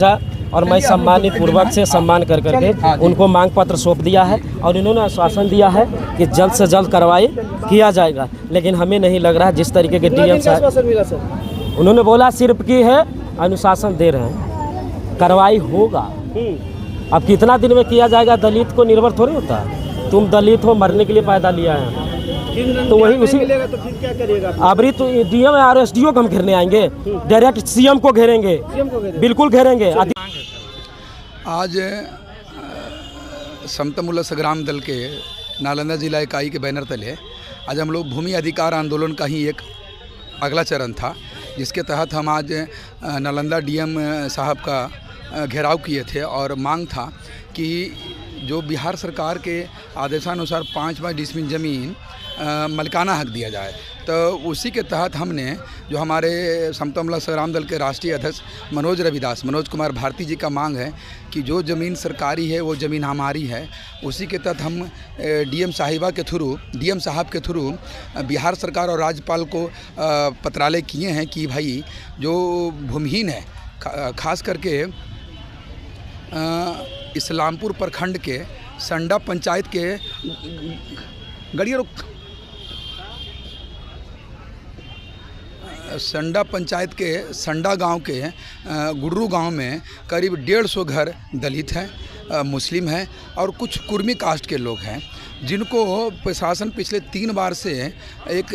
और मैं सम्मानित पूर्वक से सम्मान कर करके उनको मांग पत्र सौंप दिया है और इन्होंने आश्वासन दिया है कि जल्द से जल्द कार्रवाई किया जाएगा। लेकिन हमें नहीं लग रहा जिस तरीके के डीएम साहब उन्होंने बोला सिर्फ की है अनुशासन दे रहे हैं, कार्रवाई होगा। अब कितना दिन में किया जाएगा, दलित को निर्भर थोड़ी होता है। तुम दलित हो, मरने के लिए पैदा लिया है तो वही उसी मिलेगा तो फिर क्या करिएगा? अभी तो डीएम और एसडीओ को हम घेरने आएंगे, डायरेक्ट सीएम को घेरेंगे, बिल्कुल घेरेंगे। आज समतामुल्ला संग्राम दल के नालंदा जिला इकाई के बैनर तले आज हम लोग भूमि अधिकार आंदोलन का ही एक अगला चरण था, जिसके तहत हम आज नालंदा डीएम साहब का घेराव किए थे और मांग था कि जो बिहार सरकार के आदेशानुसार 5 डिसमिल ज़मीन मलिकाना हक दिया जाए। तो उसी के तहत हमने जो हमारे समतामुल्ला संग्राम दल के राष्ट्रीय अध्यक्ष मनोज कुमार भारती जी का मांग है कि जो ज़मीन सरकारी है वो ज़मीन हमारी है। उसी के तहत हम डीएम साहब के थ्रू बिहार सरकार और राज्यपाल को पत्रालय किए हैं कि भाई जो भूमिहीन है, खास करके इस्लामपुर प्रखंड के संडा पंचायत के संडा पंचायत के संडा गांव के गुडरू गांव में करीब 150 घर दलित हैं, मुस्लिम हैं और कुछ कुर्मी कास्ट के लोग हैं, जिनको प्रशासन पिछले 3 बार से एक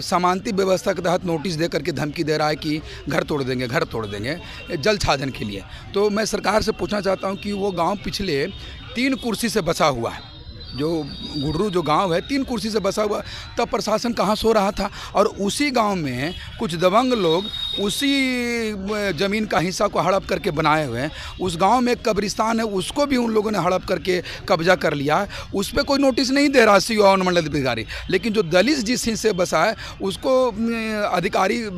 समानती व्यवस्था के तहत नोटिस दे करके धमकी दे रहा है कि घर तोड़ देंगे जल छाजन के लिए। तो मैं सरकार से पूछना चाहता हूं कि वो गांव पिछले 3 कुर्सी से बसा हुआ है, जो गुडरू जो गांव है 3 कुर्सी से बसा हुआ, तब प्रशासन कहाँ सो रहा था। और उसी गांव में कुछ दबंग लोग उसी ज़मीन का हिस्सा को हड़प करके बनाए हुए हैं। उस गांव में एक कब्रिस्तान है, उसको भी उन लोगों ने हड़प करके कब्जा कर लिया है। उस पर कोई नोटिस नहीं दे रहा सीओ और मंडल अधिकारी, लेकिन जो दलित जिस हिस्से बसा है उसको अधिकारी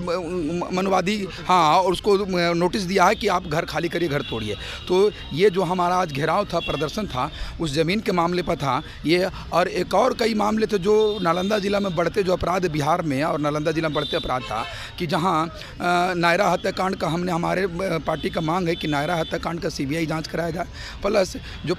मनवादी और उसको नोटिस दिया है कि आप घर खाली करिए, घर तोड़िए। तो ये जो हमारा आज घेराव था, प्रदर्शन था, उस ज़मीन के मामले पर था ये। और एक और कई मामले थे जो नालंदा जिला में बढ़ते जो अपराध बिहार में और नालंदा जिला में बढ़ते अपराध था कि जहां नायरा हत्याकांड का हमने हमारे पार्टी का मांग है कि नायरा हत्याकांड का सीबीआई जांच कराया जाए। प्लस जो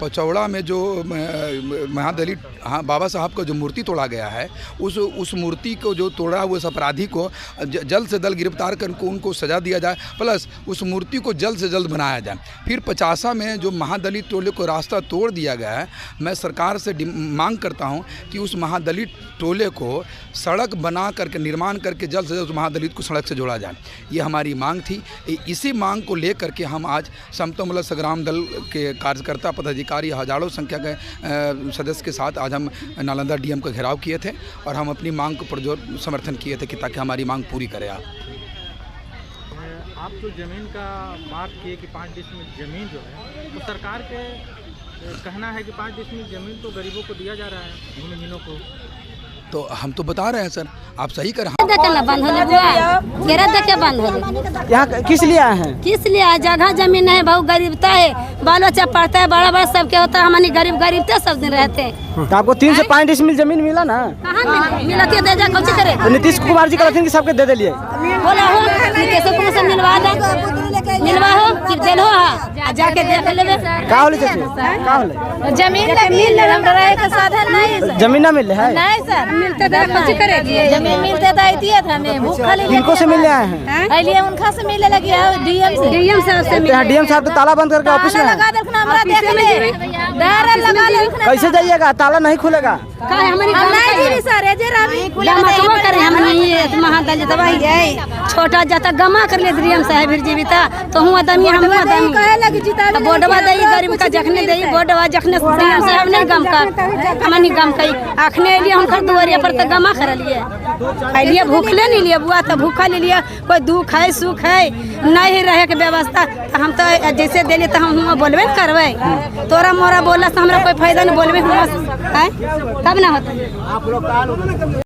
पचौड़ा में जो महादलित बाबा साहब का जो मूर्ति तोड़ा गया है, उस मूर्ति को जो तोड़ा उस अपराधी को जल्द से जल्द गिरफ्तार कर उनको सज़ा दिया जाए, प्लस उस मूर्ति को जल्द से जल्द बनाया जाए। फिर 50 में जो महादलित टोले को रास्ता तोड़ दिया गया है, मैं सरकार से मांग करता हूं कि उस महादलित टोले को सड़क बना करके निर्माण करके जल्द से जल्द उस महादलित को सड़क से जोड़ा जाए। ये हमारी मांग थी। इसी मांग को लेकर के हम आज समतामुल्ला संग्राम दल के कार्यकर्ता पदाधिकारी हजारों संख्या के सदस्य के साथ आज हम नालंदा डीएम का घेराव किए थे और हम अपनी मांग को पुरजोर समर्थन किए थे कि ताकि हमारी मांग पूरी करें। आप जो ज़मीन का बात किए कि 5 डिसमिल ज़मीन जो है, तो सरकार के कहना है कि 5 डिसमिल ज़मीन तो गरीबों को दिया जा रहा है, भूमिहीनों को। तो हम तो बता रहे हैं सर, आप सही कर यहाँ किस लिए आए हैं? किस लिए जगह जमीन है, बहुत गरीबता है, बाल बच्चा पढ़ता है, बड़ा बड़ा सबके होता है, हमारे गरीबते सब दिन रहते हैं। तो आपको 3 से 5 डिसमिल जमीन मिला ना? कहाँ मिला के दे जा, कौन करे? तो नीतीश कुमार जी कहते हैं कि सबके दे दिए। बोला हो नीतीश कुमार से मिलवा हो फिर दिल हो जाके देख लेबे का होले का होले जमीन मिल रहा है, साधन नहीं, जमीन ना मिल है नहीं सर, मिलते तो कुछ करेगी, जमीन मिलते तो आइए था ने भूख खाली इनको से मिलने आए हैं, आइए उनका से मिलने लगे है, डीएम साहब तो ताला बंद करके ऑफिस में लगा देना, हमरा देख ले डर लगा ले। कैसे जाइएगा? ताला नहीं खुलेगा। हमारी नहीं सर, जे रामी खुला करे हम नहीं महादल दवाई है छोटा जाता गमा कर ले डीएम साहब जीविता तो हूं आदमी हम आदमी कहे लगी जीता बोडवा दई गरीब का जखने दई बोडवा जखने डीएम साहब नहीं गम का हमनी गम कई आखने लिए हम कर दुआरिया पर त गमा कर लिए आइलिए भूखले नहीं लिए बुआ तो भूखा ले लिए, कोई दुख है सुख है नहीं रहे के व्यवस्था तो हम तो जैसे देले तो हम बोलबे करबै, तोरा मोरा बोला से हमरा कोई फायदा नहीं, बोलबे हम है तब ना होता।